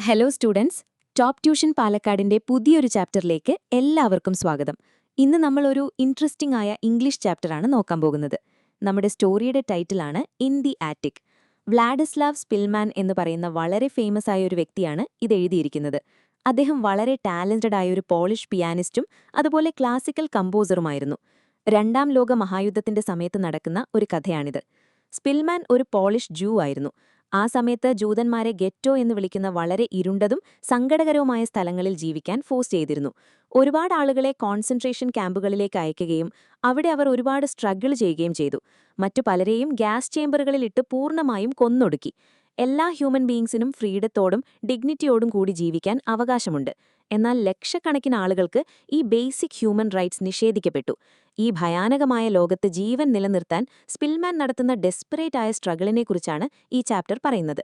Hello students, top tuition പാലക്കാടിന്റെ പുതിയൊരു ചാപ്റ്ററിലേക്ക് എല്ലാവർക്കും സ്വാഗതം. ഇന്ന് നമ്മളൊരു ഇൻട്രസ്റ്റിംഗ് ആയ ഇംഗ്ലീഷ് ചാപ്റ്ററാണ് നോക്കാൻ പോകുന്നത്. നമ്മുടെ സ്റ്റോറിയുടെ ടൈറ്റിലാണ് in the attic. Vladislav Spillman എന്ന് പറയുന്ന വളരെ ഫേമസ് ആയ ഒരു വ്യക്തിയാണ് ഇത് എഴുതിയിരിക്കുന്നത്. അദ്ദേഹം വളരെ ടാലന്റഡ് ആയ ഒരു പോളിഷ് പിയാനിസ്റ്റും അതുപോലെ ക്ലാസിക്കൽ കമ്പോസറുമായിരുന്നു. രണ്ടാം ലോക മഹായുദ്ധത്തിന്റെ സമയത്ത് നടക്കുന്ന ഒരു കഥയാണിത്. സ്പിൽമാൻ ഒരു പോളിഷ് ജൂ ആയിരുന്നു. ആ സമയത്ത് ജൂതന്മാരെ ഗെറ്റോ എന്ന് വിളിക്കുന്ന വളരെ ഇരുണ്ടതും സങ്കടകരവുമായ സ്ഥലങ്ങളിൽ ജീവിക്കാൻ ഫോഴ്സ് ചെയ്തിരുന്നു. ഒരുപാട് ആളുകളെ കോൺസെൻട്രേഷൻ ക്യാമ്പുകളിലേക്ക് അയക്കുകയും അവിടെ അവർ ഒരുപാട് സ്ട്രഗിൾ ചെയ്യുകയും ചെയ്തു. മറ്റു പലരെയും ഗ്യാസ് ചേംബറുകളിലിട്ട് പൂർണ്ണമായും കൊന്നൊടുക്കി. എല്ലാ ഹ്യൂമൻ ബീയിങ്സിനും ഫ്രീഡത്തോടും ഡിഗ്നിറ്റിയോടും കൂടി ജീവിക്കാൻ അവകാശമുണ്ട്. എന്നാൽ ലക്ഷക്കണക്കിന് ആളുകൾക്ക് ഈ ബേസിക് ഹ്യൂമൻ റൈറ്റ്സ് നിഷേധിക്കപ്പെട്ടു. ഈ ഭയാനകമായ ലോകത്ത് ജീവൻ നിലനിർത്താൻ സ്പിൽമാൻ നടത്തുന്ന ഡെസ്പറേറ്റ് ആയ സ്ട്രഗിളിനെക്കുറിച്ചാണ് ഈ ചാപ്റ്റർ പറയുന്നത്.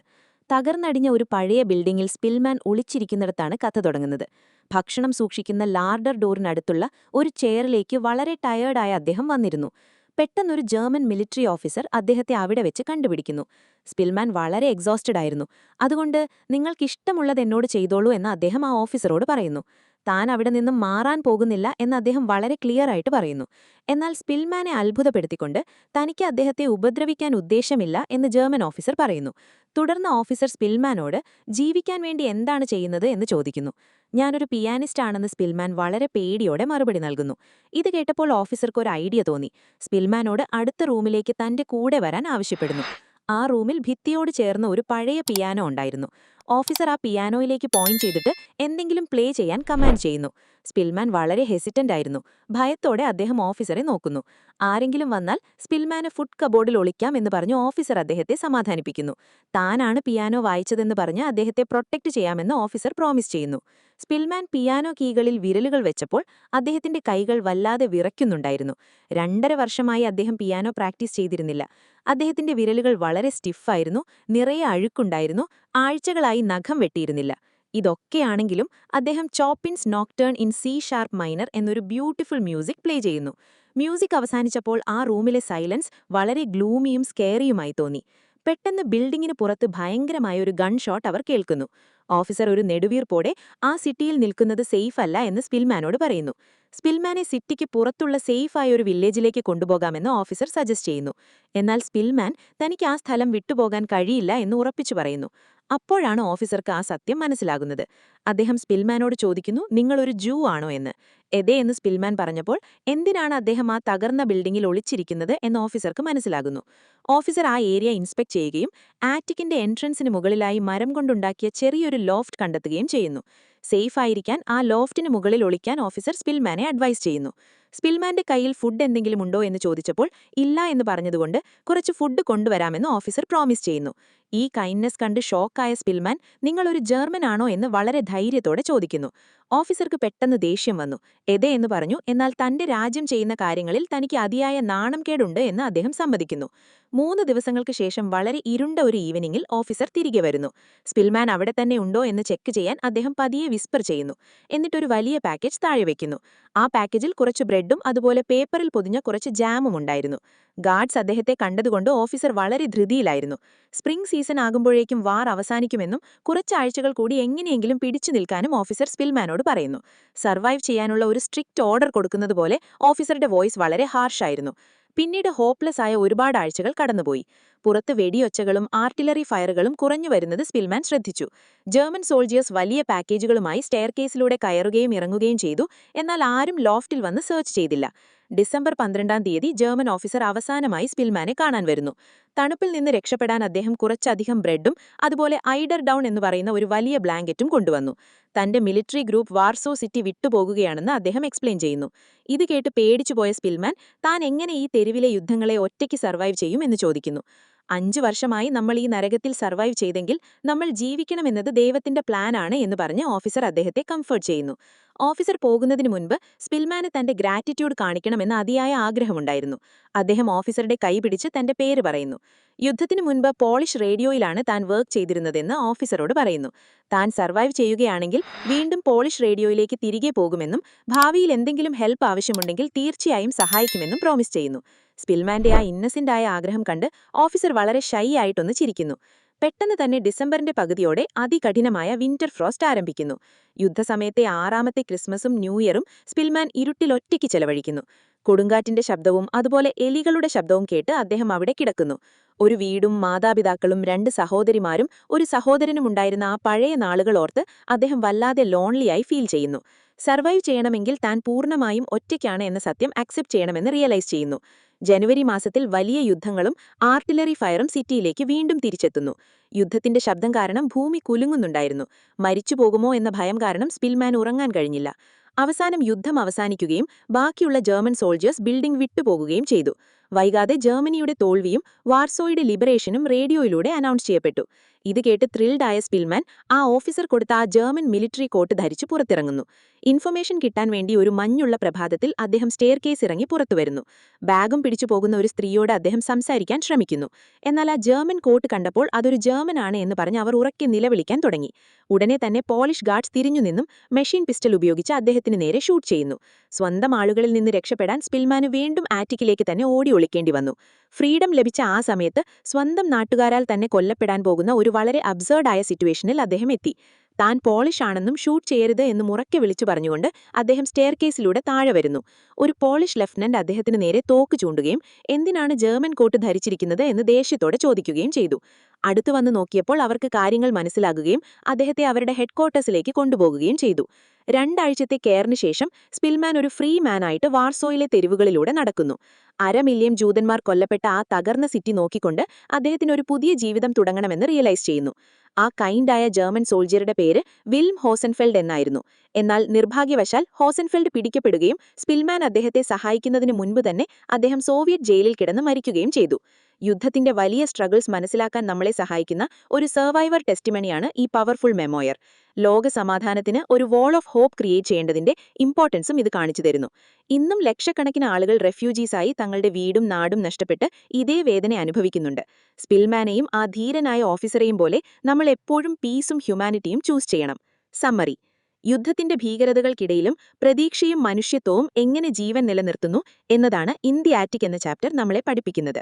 തകർന്നടിഞ്ഞ ഒരു പഴയ ബിൽഡിംഗിൽ സ്പിൽമാൻ ഒളിച്ചിരിക്കുന്നിടത്താണ് കഥ തുടങ്ങുന്നത്. ഭക്ഷണം സൂക്ഷിക്കുന്ന ലാർഡർ ഡോറിനടുത്തുള്ള ഒരു ചെയറിലേക്ക് വളരെ ടയേർഡായ അദ്ദേഹം വന്നിരുന്നു. പെട്ടെന്നൊരു ജർമ്മൻ മിലിറ്ററി ഓഫീസർ അദ്ദേഹത്തെ അവിടെ വെച്ച് കണ്ടുപിടിക്കുന്നു. സ്പിൽമാൻ വളരെ എക്സോസ്റ്റഡ് ആയിരുന്നു. അതുകൊണ്ട് നിങ്ങൾക്കിഷ്ടമുള്ളത് എന്നോട് ചെയ്തോളൂ എന്ന് അദ്ദേഹം ആ ഓഫീസറോട് പറയുന്നു. താൻ അവിടെ നിന്നും മാറാൻ പോകുന്നില്ല എന്ന് അദ്ദേഹം വളരെ ക്ലിയർ ആയിട്ട് പറയുന്നു. എന്നാൽ സ്പിൽമാനെ അത്ഭുതപ്പെടുത്തിക്കൊണ്ട് തനിക്ക് അദ്ദേഹത്തെ ഉപദ്രവിക്കാൻ ഉദ്ദേശമില്ല എന്ന് ജർമ്മൻ ഓഫീസർ പറയുന്നു. തുടർന്ന് ഓഫീസർ സ്പിൽമാനോട് ജീവിക്കാൻ വേണ്ടി എന്താണ് ചെയ്യുന്നത് എന്ന് ചോദിക്കുന്നു. ഞാനൊരു പിയാനിസ്റ്റ് ആണെന്ന് സ്പിൽമാൻ വളരെ പേടിയോടെ മറുപടി നൽകുന്നു. ഇത് കേട്ടപ്പോൾ ഓഫീസർക്ക് ഒരു ഐഡിയ തോന്നി. സ്പിൽമാനോട് അടുത്ത റൂമിലേക്ക് തന്റെ കൂടെ വരാൻ ആവശ്യപ്പെടുന്നു. ആ റൂമിൽ ഭിത്തിയോട് ചേർന്ന് ഒരു പഴയ പിയാനോ ഉണ്ടായിരുന്നു. ഓഫീസർ ആ പിയാനോയിലേക്ക് പോയിന്റ് ചെയ്തിട്ട് എന്തെങ്കിലും പ്ലേ ചെയ്യാൻ കമാൻഡ് ചെയ്യുന്നു. സ്പിൽമാൻ വളരെ ഹെസിറ്റന്റ് ആയിരുന്നു. ഭയത്തോടെ അദ്ദേഹം ഓഫീസറെ നോക്കുന്നു. ആരെങ്കിലും വന്നാൽ സ്പിൽമാന് ഫുഡ് കബോർഡിൽ ഒളിക്കാം എന്ന് പറഞ്ഞ് ഓഫീസർ അദ്ദേഹത്തെ സമാധാനിപ്പിക്കുന്നു. താനാണ് പിയാനോ വായിച്ചതെന്ന് പറഞ്ഞ് അദ്ദേഹത്തെ പ്രൊട്ടക്ട് ചെയ്യാമെന്ന് ഓഫീസർ പ്രോമിസ് ചെയ്യുന്നു. സ്പിൽമാൻ പിയാനോ കീകളിൽ വിരലുകൾ വെച്ചപ്പോൾ അദ്ദേഹത്തിന്റെ കൈകൾ വല്ലാതെ വിറയ്ക്കുന്നുണ്ടായിരുന്നു. 2.5 വർഷമായി അദ്ദേഹം പിയാനോ പ്രാക്ടീസ് ചെയ്തിരുന്നില്ല. അദ്ദേഹത്തിന്റെ വിരലുകൾ വളരെ സ്റ്റിഫായിരുന്നു, നിറയെ അഴുക്കുണ്ടായിരുന്നു, ആഴ്ചകളായി നഖം വെട്ടിയിരുന്നില്ല. ഇതൊക്കെയാണെങ്കിലും അദ്ദേഹം ചോപ്പിൻസ് നോക്ടേൺ ഇൻ സി ഷാർപ്പ് മൈനർ എന്നൊരു ബ്യൂട്ടിഫുൾ മ്യൂസിക് പ്ലേ ചെയ്യുന്നു. മ്യൂസിക് അവസാനിച്ചപ്പോൾ ആ റൂമിലെ സൈലൻസ് വളരെ ഗ്ലൂമിയും സ്കേറിയുമായി തോന്നി. പെട്ടെന്ന് ബിൽഡിങ്ങിന് പുറത്ത് ഭയങ്കരമായ ഒരു ഗൺ ഷോട്ട് അവർ കേൾക്കുന്നു. ഓഫീസർ ഒരു നെടുവീർപ്പോടെ ആ സിറ്റിയിൽ നിൽക്കുന്നത് സേഫ് അല്ല എന്ന് സ്പിൽമാനോട് പറയുന്നു. സ്പിൽമാനെ സിറ്റിക്ക് പുറത്തുള്ള സേഫായ ഒരു വില്ലേജിലേക്ക് കൊണ്ടുപോകാമെന്ന് ഓഫീസർ സജസ്റ്റ് ചെയ്യുന്നു. എന്നാൽ സ്പിൽമാൻ തനിക്ക് ആ സ്ഥലം വിട്ടുപോകാൻ കഴിയില്ല എന്ന് ഉറപ്പിച്ചു പറയുന്നു. അപ്പോഴാണ് ഓഫീസർക്ക് ആ സത്യം മനസ്സിലാകുന്നത്. അദ്ദേഹം സ്പിൽമാനോട് ചോദിക്കുന്നു, നിങ്ങളൊരു ജൂ ആണോ എന്ന്. എതേ എന്ന് സ്പിൽമാൻ പറഞ്ഞപ്പോൾ എന്തിനാണ് അദ്ദേഹം ആ തകർന്ന ബിൽഡിംഗിൽ ഒളിച്ചിരിക്കുന്നത് എന്ന് ഓഫീസർക്ക് മനസ്സിലാകുന്നു. ഓഫീസർ ആ ഏരിയ ഇൻസ്പെക്ട് ചെയ്യുകയും ആറ്റിക്കിന്റെ എൻട്രൻസിന് മുകളിലായി മരം കൊണ്ടുണ്ടാക്കിയ ചെറിയൊരു ലോഫ്റ്റ് കണ്ടെത്തുകയും ചെയ്യുന്നു. സേഫായിരിക്കാൻ ആ ലോഫ്റ്റിന് മുകളിൽ ഒളിക്കാൻ ഓഫീസർ സ്പിൽമാനെ അഡ്വൈസ് ചെയ്യുന്നു. സ്പിൽമാന്റെ കയ്യിൽ ഫുഡ് എന്തെങ്കിലും ഉണ്ടോ എന്ന് ചോദിച്ചപ്പോൾ ഇല്ല എന്ന് പറഞ്ഞതുകൊണ്ട് കുറച്ച് ഫുഡ് കൊണ്ടുവരാമെന്ന് ഓഫീസർ പ്രോമിസ് ചെയ്യുന്നു. ഈ കൈൻഡ്നെസ് കണ്ട് ഷോക്കായ സ്പിൽമാൻ നിങ്ങളൊരു ജർമ്മൻ ആണോ എന്ന് വളരെ ധൈര്യത്തോടെ ചോദിക്കുന്നു. ഓഫീസർക്ക് പെട്ടെന്ന് ദേഷ്യം വന്നു. എതേ എന്ന് പറഞ്ഞു. എന്നാൽ തന്റെ രാജ്യം ചെയ്യുന്ന കാര്യങ്ങളിൽ തനിക്ക് അതിയായ നാണംകേടുണ്ട് എന്ന് അദ്ദേഹം സമ്മതിക്കുന്നു. 3 ദിവസങ്ങൾക്ക് ശേഷം വളരെ ഇരുണ്ട ഒരു ഈവനിങ്ങിൽ ഓഫീസർ തിരികെ വരുന്നു. സ്പിൽമാൻ അവിടെ തന്നെ ഉണ്ടോ എന്ന് ചെക്ക് ചെയ്യാൻ അദ്ദേഹം പതിയെ വിസ്പർ ചെയ്യുന്നു. എന്നിട്ടൊരു വലിയ പാക്കേജ് താഴെ വയ്ക്കുന്നു. ആ പാക്കേജിൽ കുറച്ച് ബ്രെഡും അതുപോലെ പേപ്പറിൽ പൊതിഞ്ഞ കുറച്ച് ജാമും ഉണ്ടായിരുന്നു. ഗാർഡ്സ് അദ്ദേഹത്തെ കണ്ടതുകൊണ്ട് ഓഫീസർ വളരെ ധൃതിയിലായിരുന്നു. സ്പ്രിംഗ് സീസൺ ആകുമ്പോഴേക്കും വാർ അവസാനിക്കുമെന്നും കുറച്ചാഴ്ചകൾ കൂടി എങ്ങനെയെങ്കിലും പിടിച്ചു നിൽക്കാനും ഓഫീസർ സ്പിൽമാനോട് പറയുന്നു. സർവൈവ് ചെയ്യാനുള്ള ഒരു സ്ട്രിക്റ്റ് ഓർഡർ കൊടുക്കുന്നതുപോലെ ഓഫീസറുടെ വോയിസ് വളരെ ഹാർഷായിരുന്നു. പിന്നീട് ഹോപ്പ്ലെസ് ആയ ഒരുപാട് ആഴ്ചകൾ കടന്നുപോയി. പുറത്ത് വെടിയൊച്ചകളും ആർട്ടിലറി ഫയറുകളും കുറഞ്ഞു വരുന്നത് സ്പിൽമാൻ ശ്രദ്ധിച്ചു. ജർമ്മൻ സോൾജിയേഴ്സ് വലിയ പാക്കേജുകളുമായി സ്റ്റെയർകേസിലൂടെ കയറുകയും ഇറങ്ങുകയും ചെയ്തു. എന്നാൽ ആരും ലോഫ്റ്റിൽ വന്ന് സെർച്ച് ചെയ്തില്ല. ഡിസംബർ 12-ാം തീയതി ജർമ്മൻ ഓഫീസർ അവസാനമായി സ്പിൽമാനെ കാണാൻ വരുന്നു. തണുപ്പിൽ നിന്ന് രക്ഷപ്പെടാൻ അദ്ദേഹം കുറച്ചധികം ബ്രെഡും അതുപോലെ ഐഡർ ഡൗൺ എന്ന് പറയുന്ന ഒരു വലിയ ബ്ലാങ്കറ്റും കൊണ്ടുവന്നു. തന്റെ മിലിറ്ററി ഗ്രൂപ്പ് വാർസോ സിറ്റി വിട്ടുപോകുകയാണെന്ന് അദ്ദേഹം എക്സ്പ്ലെയിൻ ചെയ്യുന്നു. ഇത് കേട്ട് പേടിച്ചുപോയ സ്പിൽമാൻ താൻ എങ്ങനെ ഈ തെരുവിലെ യുദ്ധങ്ങളെ ഒറ്റയ്ക്ക് സർവൈവ് ചെയ്യും എന്ന് ചോദിക്കുന്നു. 5 വർഷമായി നമ്മൾ ഈ നരകത്തിൽ സർവൈവ് ചെയ്തെങ്കിൽ നമ്മൾ ജീവിക്കണമെന്നത് ദൈവത്തിന്റെ പ്ലാനാണ് എന്ന് പറഞ്ഞ് ഓഫീസർ അദ്ദേഹത്തെ കംഫർട്ട് ചെയ്യുന്നു. ഓഫീസർ പോകുന്നതിന് മുൻപ് സ്പിൽമാന് തന്റെ ഗ്രാറ്റിറ്റ്യൂഡ് കാണിക്കണമെന്ന് അതിയായ ആഗ്രഹമുണ്ടായിരുന്നു. അദ്ദേഹം ഓഫീസറുടെ കൈ പിടിച്ച് തന്റെ പേര് പറയുന്നു. യുദ്ധത്തിനു മുൻപ് പോളിഷ് റേഡിയോയിലാണ് താൻ വർക്ക് ചെയ്തിരുന്നതെന്ന് ഓഫീസറോട് പറയുന്നു. താൻ സർവൈവ് ചെയ്യുകയാണെങ്കിൽ വീണ്ടും പോളിഷ് റേഡിയോയിലേക്ക് തിരികെ പോകുമെന്നും ഭാവിയിൽ എന്തെങ്കിലും ഹെൽപ്പ് ആവശ്യമുണ്ടെങ്കിൽ തീർച്ചയായും സഹായിക്കുമെന്നും പ്രോമിസ് ചെയ്യുന്നു. സ്പിൽമാന്റെ ആ ഇന്നസെന്റ് ആയ ആഗ്രഹം കണ്ട് ഓഫീസർ വളരെ ഷൈ ആയിട്ടൊന്ന് ചിരിക്കുന്നു. പെട്ടെന്ന് തന്നെ ഡിസംബറിന്റെ പകുതിയോടെ അതികഠിനമായ വിന്റർ ഫ്രോസ്റ്റ് ആരംഭിക്കുന്നു. യുദ്ധസമയത്തെ 6ാമത്തെ ക്രിസ്മസും ന്യൂ ഇയറും സ്പിൽമാൻ ഇരുട്ടിലൊറ്റയ്ക്ക് ചെലവഴിക്കുന്നു. കൊടുങ്കാറ്റിന്റെ ശബ്ദവും അതുപോലെ എലികളുടെ ശബ്ദവും കേട്ട് അദ്ദേഹം അവിടെ കിടക്കുന്നു. ഒരു വീടും മാതാപിതാക്കളും 2 സഹോദരിമാരും ഒരു സഹോദരനുമുണ്ടായിരുന്ന ആ പഴയ നാളുകൾ ഓർത്ത് അദ്ദേഹം വല്ലാതെ ലോൺലിയായി ഫീൽ ചെയ്യുന്നു. സർവൈവ് ചെയ്യണമെങ്കിൽ താൻ പൂർണ്ണമായും ഒറ്റയ്ക്കാണ് എന്ന സത്യം അക്സെപ്റ്റ് ചെയ്യണമെന്ന് റിയലൈസ് ചെയ്യുന്നു. ജനുവരി മാസത്തിൽ വലിയ യുദ്ധങ്ങളും ആർട്ടിലറി ഫയറും സിറ്റിയിലേക്ക് വീണ്ടും തിരിച്ചെത്തുന്നു. യുദ്ധത്തിന്റെ ശബ്ദം കാരണം ഭൂമി കുലുങ്ങുന്നുണ്ടായിരുന്നു. മരിച്ചുപോകുമോ എന്ന ഭയം കാരണം സ്പിൽമാൻ ഉറങ്ങാൻ കഴിഞ്ഞില്ല. അവസാനം യുദ്ധം അവസാനിക്കുകയും ബാക്കിയുള്ള ജർമ്മൻ സോൾജേഴ്സ് ബിൽഡിംഗ് വിട്ടുപോകുകയും ചെയ്തു. വൈകാതെ ജർമ്മനിയുടെ തോൽവിയും വാർസോയുടെ ലിബറേഷനും റേഡിയോയിലൂടെ അനൗൺസ് ചെയ്യപ്പെട്ടു. ഇത് കേട്ട് ത്രിൽഡായ സ്പിൽമാൻ ആ ഓഫീസർ കൊടുത്ത ആ ജർമ്മൻ മിലിറ്ററി കോട്ട് ധരിച്ചു പുറത്തിറങ്ങുന്നു. ഇൻഫർമേഷൻ കിട്ടാൻ വേണ്ടി ഒരു മഞ്ഞുള്ള പ്രഭാതത്തിൽ അദ്ദേഹം സ്റ്റെയർകേസ് ഇറങ്ങി പുറത്തുവരുന്നു. ബാഗും പിടിച്ചു പോകുന്ന ഒരു സ്ത്രീയോട് അദ്ദേഹം സംസാരിക്കാൻ ശ്രമിക്കുന്നു. എന്നാൽ ആ ജർമ്മൻ കോട്ട് കണ്ടപ്പോൾ അതൊരു ജർമ്മൻ ആണ് എന്ന് പറഞ്ഞ് അവർ ഉറക്കെ നിലവിളിക്കാൻ തുടങ്ങി. ഉടനെ തന്നെ പോളിഷ് ഗാർഡ്സ് തിരിഞ്ഞുനിന്നും മെഷീൻ പിസ്റ്റൽ ഉപയോഗിച്ച് അദ്ദേഹത്തിന് നേരെ ഷൂട്ട് ചെയ്യുന്നു. സ്വന്തം ആളുകളിൽ നിന്ന് രക്ഷപ്പെടാൻ സ്പിൽമാന് വീണ്ടും ആറ്റിക്കിലേക്ക് തന്നെ ഓടി ഒളിക്കേണ്ടി വന്നു. ഫ്രീഡം ലഭിച്ച ആ സമയത്ത് സ്വന്തം നാട്ടുകാരാൽ തന്നെ കൊല്ലപ്പെടാൻ പോകുന്ന ഒരു വളരെ അബ്സേർഡായ സിറ്റുവേഷനിൽ അദ്ദേഹം എത്തി. താൻ പോളിഷ് ആണെന്നും ഷൂട്ട് ചെയ്യരുത് എന്നും ഉറക്കെ വിളിച്ചു പറഞ്ഞുകൊണ്ട് അദ്ദേഹം സ്റ്റെയർകേസിലൂടെ താഴെ വരുന്നു. ഒരു പോളിഷ് ലഫ്റ്റനന്റ് അദ്ദേഹത്തിന് നേരെ തോക്ക് ചൂണ്ടുകയും എന്തിനാണ് ജർമ്മൻ കോട്ട് ധരിച്ചിരിക്കുന്നത് എന്ന് ദേഷ്യത്തോടെ ചോദിക്കുകയും ചെയ്തു. അടുത്തു വന്ന് നോക്കിയപ്പോൾ അവർക്ക് കാര്യങ്ങൾ മനസ്സിലാകുകയും അദ്ദേഹത്തെ അവരുടെ ഹെഡ്ക്വാർട്ടേഴ്സിലേക്ക് കൊണ്ടുപോകുകയും ചെയ്തു. 2 ആഴ്ചത്തെ കെയറിന് ശേഷം സ്പിൽമാൻ ഒരു ഫ്രീ മാനായിട്ട് വാർസോയിലെ തെരുവുകളിലൂടെ നടക്കുന്നു. 500,000 ജൂതന്മാർ കൊല്ലപ്പെട്ട ആ തകർന്ന സിറ്റി നോക്കിക്കൊണ്ട് അദ്ദേഹത്തിന് ഒരു പുതിയ ജീവിതം തുടങ്ങണമെന്ന് റിയലൈസ് ചെയ്യുന്നു. ആ കൈൻഡായ ജർമ്മൻ സോൾജിയറുടെ പേര് വിൽം ഹോസൻഫെൽഡ് എന്നായിരുന്നു. എന്നാൽ നിർഭാഗ്യവശാൽ ഹോസൻഫെൽഡ് പിടിക്കപ്പെടുകയും സ്പിൽമാൻ അദ്ദേഹത്തെ സഹായിക്കുന്നതിന് മുൻപ് തന്നെ അദ്ദേഹം സോവിയറ്റ് ജയിലിൽ കിടന്ന് മരിക്കുകയും ചെയ്തു. യുദ്ധത്തിന്റെ വലിയ സ്ട്രഗിൾസ് മനസ്സിലാക്കാൻ നമ്മളെ സഹായിക്കുന്ന ഒരു സർവൈവർ ടെസ്റ്റിമണിയാണ് ഈ പവർഫുൾ മെമ്മോയർ. ലോക സമാധാനത്തിന് ഒരു വാൾ ഓഫ് ഹോപ്പ് ക്രിയേറ്റ് ചെയ്യേണ്ടതിന്റെ ഇമ്പോർട്ടൻസും ഇത് കാണിച്ചു തരുന്നു. ഇന്നും ലക്ഷക്കണക്കിന് ആളുകൾ റെഫ്യൂജീസായി തങ്ങളുടെ വീടും നാടും നഷ്ടപ്പെട്ട് ഇതേ വേദന അനുഭവിക്കുന്നുണ്ട്. സ്പിൽമാനെയും ആ ധീരനായ ഓഫീസറെയും പോലെ നമ്മൾ എപ്പോഴും പീസും ഹ്യൂമാനിറ്റിയും ചൂസ് ചെയ്യണം. സമ്മറി: യുദ്ധത്തിന്റെ ഭീകരതകൾക്കിടയിലും പ്രതീക്ഷയും മനുഷ്യത്വവും എങ്ങനെ ജീവൻ നിലനിർത്തുന്നു എന്നതാണ് ഇൻ ദി ആറ്റിക് എന്ന ചാപ്റ്റർ നമ്മളെ പഠിപ്പിക്കുന്നത്.